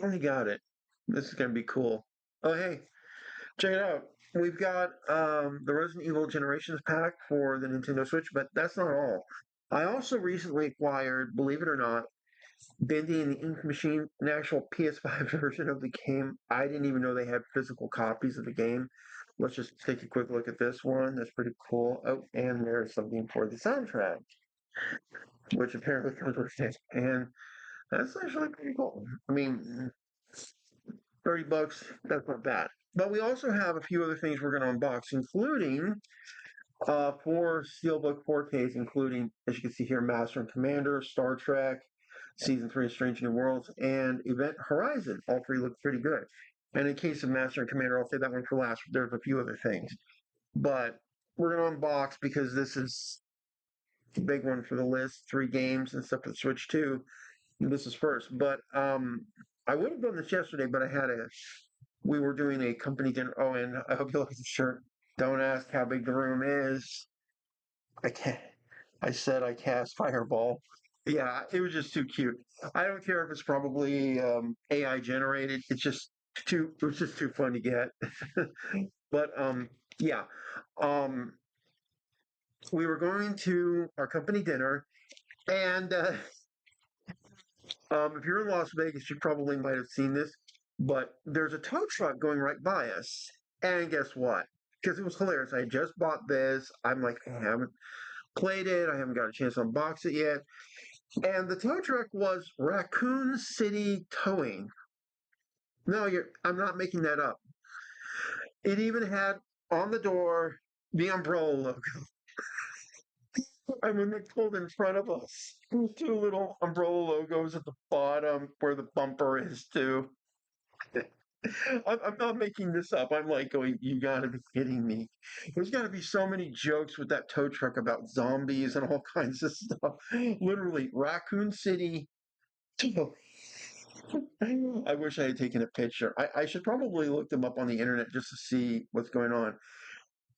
I got it. This is gonna be cool. Oh hey, check it out. We've got the Resident Evil Generations pack for the Nintendo Switch, but that's not all. I also recently acquired, believe it or not, Bendy and the Ink Machine, an actual PS5 version of the game. I didn't even know they had physical copies of the game. Let's just take a quick look at this one. That's pretty cool. Oh, and there's something for the soundtrack, which apparently comes with it. And that's actually pretty cool. I mean, $30, that's not bad. But we also have a few other things we're going to unbox, including four Steelbook 4Ks, including, as you can see here, Master and Commander, Star Trek, Season 3 of Strange New Worlds, and Event Horizon. All three look pretty good. And in case of Master and Commander, I'll save that one for last. There's a few other things. But we're going to unbox because this is the big one for the list. 3 games and stuff for the Switch 2. This is first. But I would have done this yesterday, but we were doing a company dinner. Oh, and I hope you like the shirt. Don't ask how big the room is. I can't. I said I cast Fireball. Yeah, it was just too cute. I don't care if it's probably AI generated. It was just too fun to get. But yeah, um, we were going to our company dinner, and if you're in Las Vegas, you probably might have seen this. But there's a tow truck going right by us, and guess what? Because it was hilarious. I had just bought this. I'm like, I haven't played it. I haven't got a chance to unbox it yet. And the tow truck was Raccoon City Towing. No, I'm not making that up. It even had on the door the umbrella logo. I mean, they pulled in front of us. Two little umbrella logos at the bottom where the bumper is, too. I'm not making this up. I'm like going, you gotta be kidding me. There's gotta be so many jokes with that tow truck about zombies and all kinds of stuff. Literally, Raccoon City. I wish I had taken a picture. I should probably look them up on the internet just to see what's going on.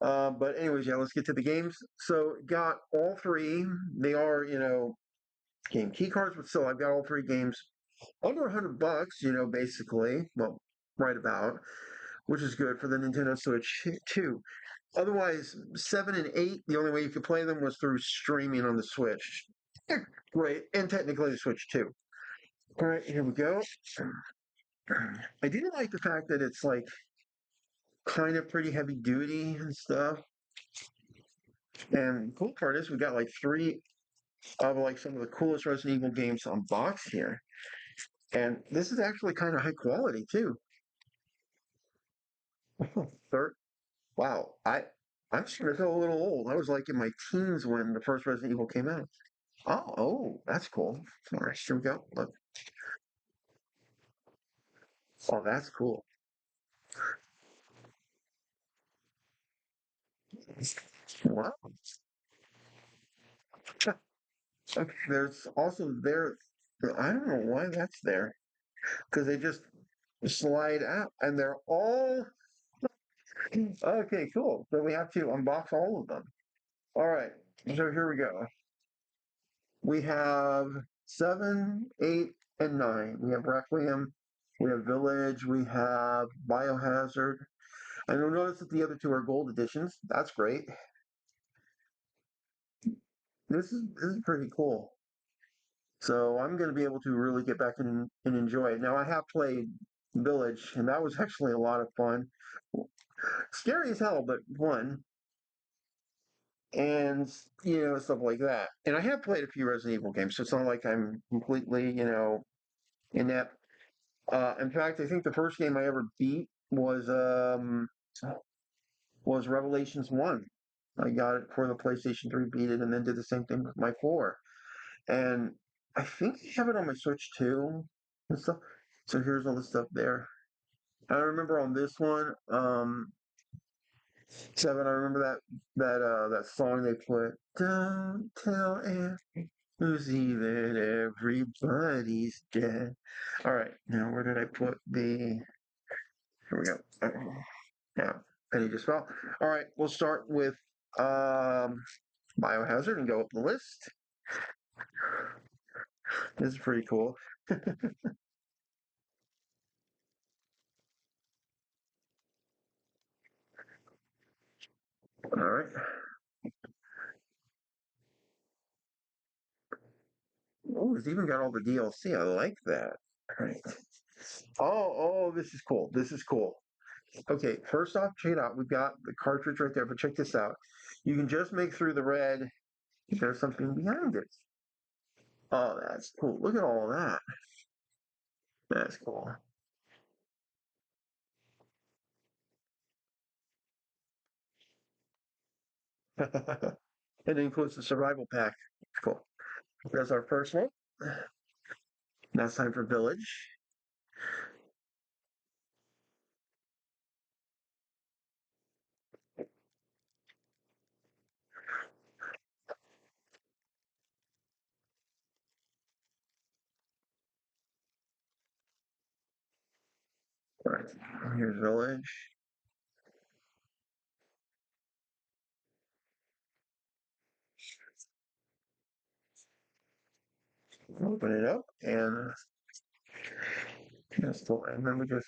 But anyways, yeah, let's get to the games. So got all three. They are, game key cards, but still, I've got all 3 games under $100. Basically, well, right about, which is good for the Nintendo Switch too. Otherwise, 7 and 8, the only way you could play them was through streaming on the Switch. Great, and technically the Switch too. All right, here we go. I do like the fact that it's like kind of pretty heavy duty and stuff. And the cool part is we got like 3 of like some of the coolest Resident Evil games on box here. And this is actually kind of high quality too. Third, wow, I'm starting to feel a little old. I was like in my teens when the first Resident Evil came out. Oh, that's cool. All right, here we go. Look, oh, that's cool. Wow. Okay, there's also there. I don't know why that's there because they just slide out and they're all okay. Cool. So we have to unbox all of them. All right. So here we go. We have 7, 8, and 9. We have Requiem. We have Village. We have Biohazard. And you'll notice that the other 2 are gold editions. That's great. This is pretty cool. So I'm going to be able to really get back and enjoy it. Now I have played Village, and that was actually a lot of fun. Scary as hell, but fun. And stuff like that. And I have played a few Resident Evil games, so it's not like I'm completely inept. In fact, I think the first game I ever beat was Revelations 1. I got it for the PlayStation 3, beat it, and then did the same thing with my 4. And I think I have it on my Switch too and stuff. So here's all the stuff there. I remember on this one, 7. I remember that song they put. Don't tell who's even everybody's dead. All right, now where did I put the? Here we go. Yeah, penny just fell. All right, we'll start with um, Biohazard and go up the list. This is pretty cool. All right. Oh, it's even got all the DLC. I like that. All right. Oh, this is cool. This is cool. Okay, first off, check it out. We've got the cartridge right there, but check this out. You can just make through the red. There's something behind it. Oh, that's cool. Look at all of that. That's cool. It includes the survival pack. Cool. There's our first one. Now it's time for village. All right, here's village. Open it up and and then we just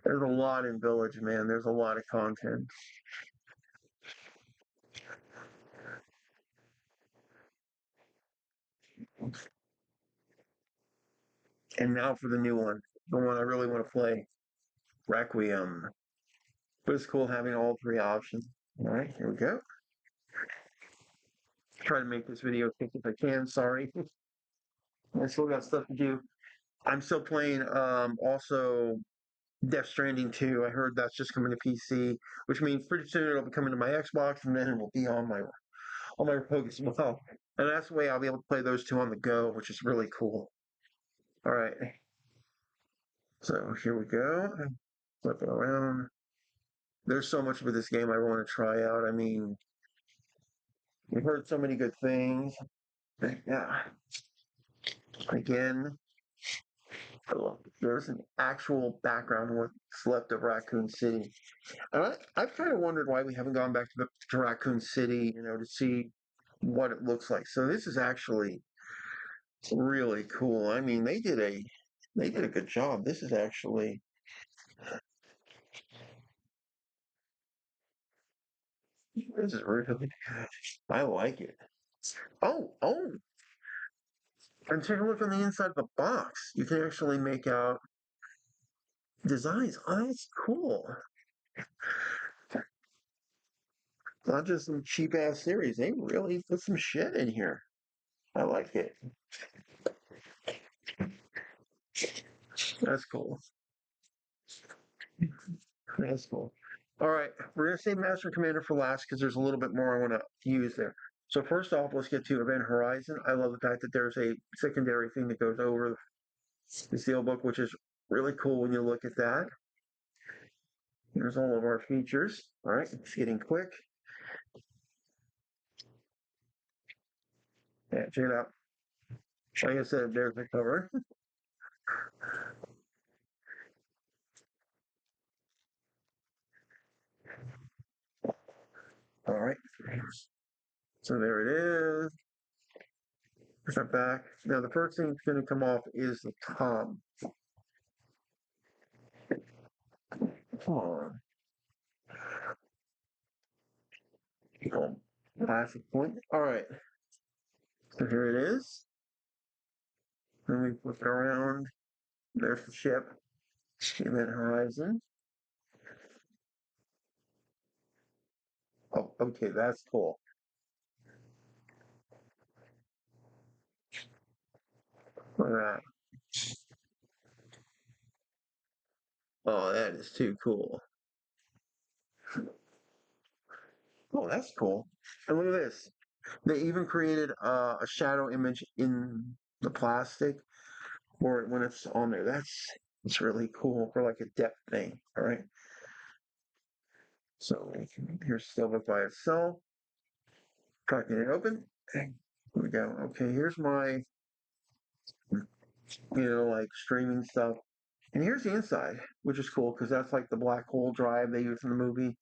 there's a lot in village, man. There's a lot of content. And now for the new one, the one I really want to play, Requiem. But it's cool having all three options. All right, here we go. Try to make this video quick if I can. Sorry, I still got stuff to do. I'm still playing. Also Death Stranding 2. I heard that's just coming to PC, which means pretty soon it'll be coming to my Xbox, and then it will be on my Rogue as well. And that's the way I'll be able to play those two on the go, which is really cool. All right, so here we go. Flip it around. There's so much with this game I want to try out. I mean, we've heard so many good things. Yeah. Again, there's an actual background on what's left of Raccoon City. And I've kind of wondered why we haven't gone back to Raccoon City, to see what it looks like. So this is actually really cool. I mean, they did a good job. This is really good. I like it. Oh, and take a look on the inside of the box. You can actually make out designs. Oh, that's cool. Not just some cheap ass series. They really put some shit in here. I like it. That's cool. That's cool. All right, we're gonna save Master and Commander for last because there's a little bit more I want to use there. So first off, let's get to Event Horizon. I love the fact that there's a secondary thing that goes over the steelbook, which is really cool when you look at that. Here's all of our features. All right, it's getting quick. Yeah, check it out. Like I said, there's the cover. All right, so there it is. Push that back. Now the first thing that's going to come off is the top. Come on. Classic point. All right. So here it is. Then we flip it around. There's the ship. Event Horizon. Oh, okay, that's cool. All right. Oh, that is too cool. Oh, that's cool. And look at this. They even created a shadow image in the plastic for it when it's on there. It's really cool for like a depth thing. All right. So here's Silva by itself. Cracking it open. Here we go. Okay, here's my, like streaming stuff. And here's the inside, which is cool because that's like the black hole drive they use in the movie.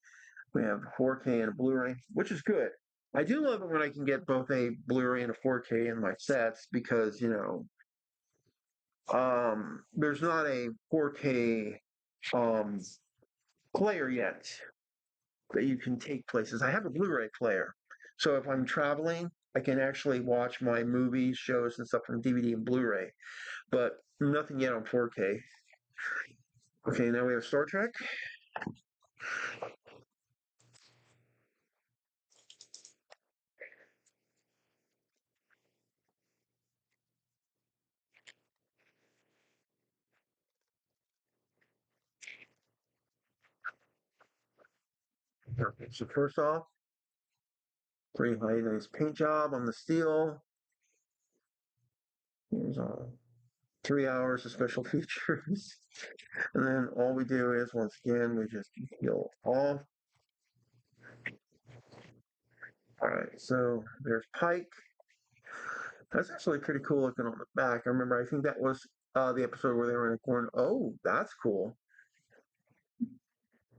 We have 4K and a Blu-ray, which is good. I do love it when I can get both a Blu-ray and a 4K in my sets because, there's not a 4K um, player yet that you can take places. I have a Blu-ray player, so if I'm traveling, I can actually watch my movies, shows, and stuff from DVD and Blu-ray, but nothing yet on 4K. Okay, now we have Star Trek. So first off, pretty high, nice paint job on the steel. Here's 3 hours of special features. And then all we do is, once again, we just peel off. All right, so there's Pike. That's actually pretty cool looking on the back. I remember, I think that was the episode where they were in a corner. Oh, that's cool.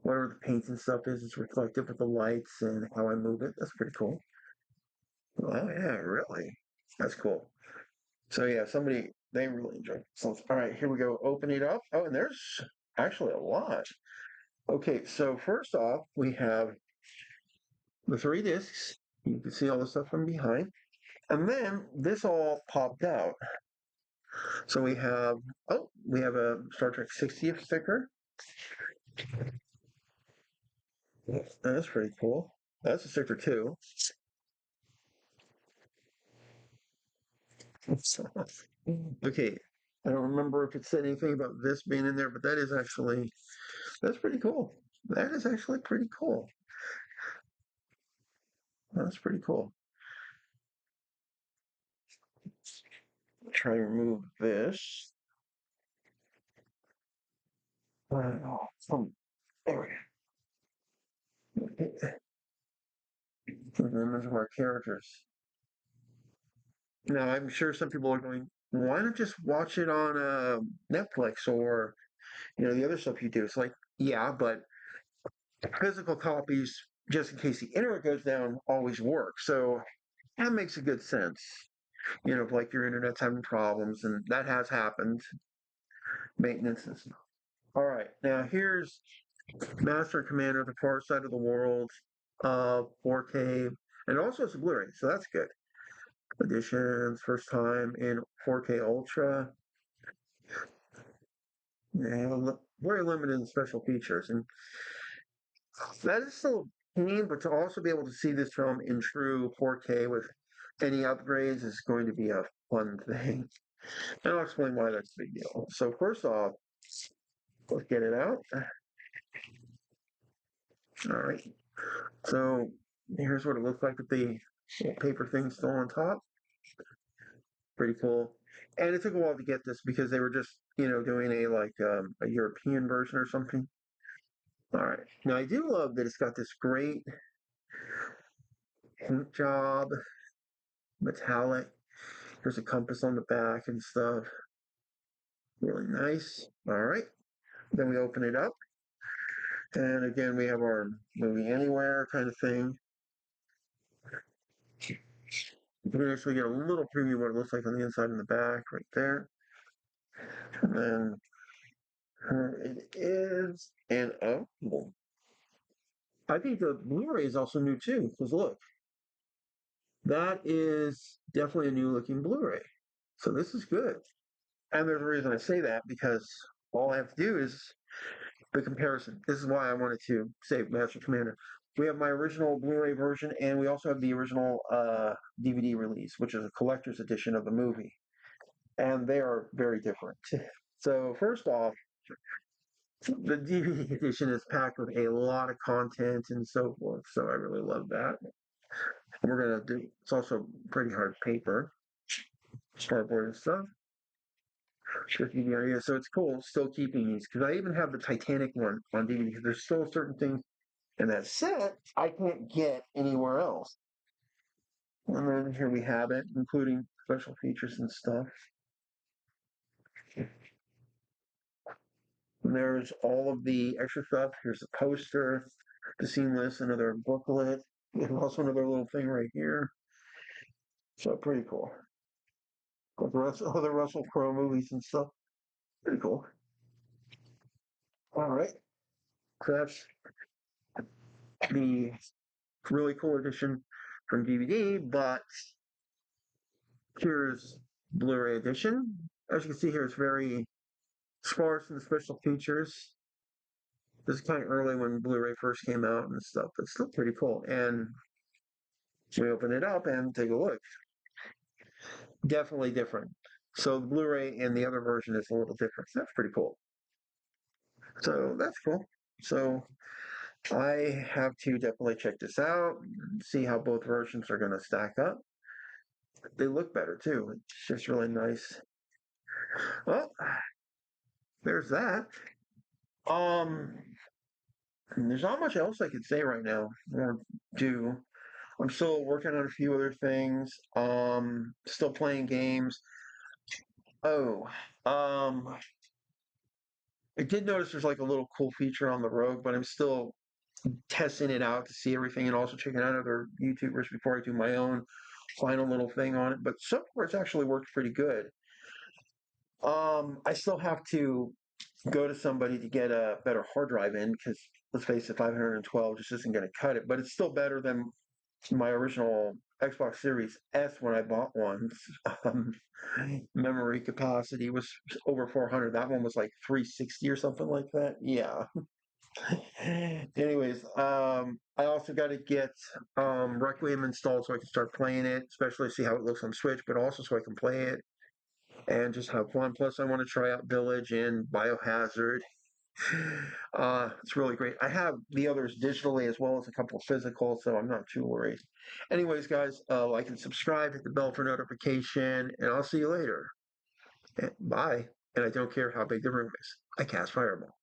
Whatever the paint and stuff is, it's reflective with the lights and how I move it. That's pretty cool. Oh, yeah, really? That's cool. So, yeah, they really enjoyed it. So, all right, here we go. Open it up. Oh, and there's actually a lot. Okay, so first off, we have the 3 discs. You can see all the stuff from behind. And then this all popped out. So we have a Star Trek 60th sticker. That's pretty cool. That's a sticker too. Okay, I don't remember if it said anything about this being in there, but that's pretty cool. That is actually pretty cool. That's pretty cool. Try to remove this. There we go. And then there's our characters. Now, I'm sure some people are going, why not just watch it on Netflix or the other stuff you do? It's like, yeah, but physical copies, just in case the internet goes down, always work. So that makes a good sense. If like your internet's having problems, and that has happened, maintenance and stuff. All right, now here's Master and Commander, the Far Side of the World, 4K, and also it's a Blu-ray, so that's good. Editions, first time in 4K Ultra. Yeah, very limited in special features, and that is still keen, but to also be able to see this film in true 4K with any upgrades is going to be a fun thing. And I'll explain why that's a big deal. So first off, let's get it out. All right. So here's what it looks like with the paper thing still on top. Pretty cool. And it took a while to get this because they were just, doing a European version or something. All right. Now I do love that it's got this great paint job, metallic. There's a compass on the back and stuff. Really nice. All right. Then we open it up. And again, we have our movie anywhere kind of thing. You can actually get a little preview of what it looks like on the inside and the back right there. And then here it is. And oh, I think the Blu-ray is also new too. Because look, that is definitely a new looking Blu-ray. So this is good. And there's a reason I say that because all I have to do is the comparison. This is why I wanted to save Master Commander. We have my original Blu-ray version, and we also have the original DVD release, which is a collector's edition of the movie, and they are very different. So first off, the DVD edition is packed with a lot of content and so forth. So I really love that. We're gonna do. It's also pretty hard paper, cardboard and stuff. DVD, so it's cool still keeping these because I even have the Titanic one on DVD because there's still certain things in that set I can't get anywhere else. And then here we have it, including special features and stuff. And there's all of the extra stuff. Here's the poster, the scene list, another booklet. There's also another little thing right here. So pretty cool. With the rest other Russell Crowe movies and stuff. Pretty cool. All right. So that's the really cool edition from DVD, but here's Blu-ray edition. As you can see here, it's very sparse in the special features. This is kind of early when Blu-ray first came out and stuff, but still pretty cool. And we open it up and take a look. Definitely different. So the Blu-ray and the other version is a little different. So that's pretty cool. So that's cool. So I have to definitely check this out, see how both versions are going to stack up. They look better too. It's just really nice. Well, there's that. Um, there's not much else I could say right now or do. I'm still working on a few other things. Still playing games. Oh, um, I did notice there's like a little cool feature on the Rogue, but I'm still testing it out to see everything and also checking out other YouTubers before I do my own final little thing on it. But so far, it's actually worked pretty good. I still have to go to somebody to get a better hard drive in because let's face it, 512 just isn't going to cut it. But it's still better than my original Xbox Series S when I bought one. Um, Memory capacity was over 400. That one was like 360 or something like that. Yeah. Anyways, I also got to get Requiem installed so I can start playing it, especially see how it looks on Switch, but also so I can play it and just have fun. Plus, I want to try out Village and Biohazard. It's really great. I have the others digitally as well as a couple of physical, so I'm not too worried. Anyways, guys, like and subscribe, hit the bell for notification, and I'll see you later. Bye. And I don't care how big the room is. I cast Fireball.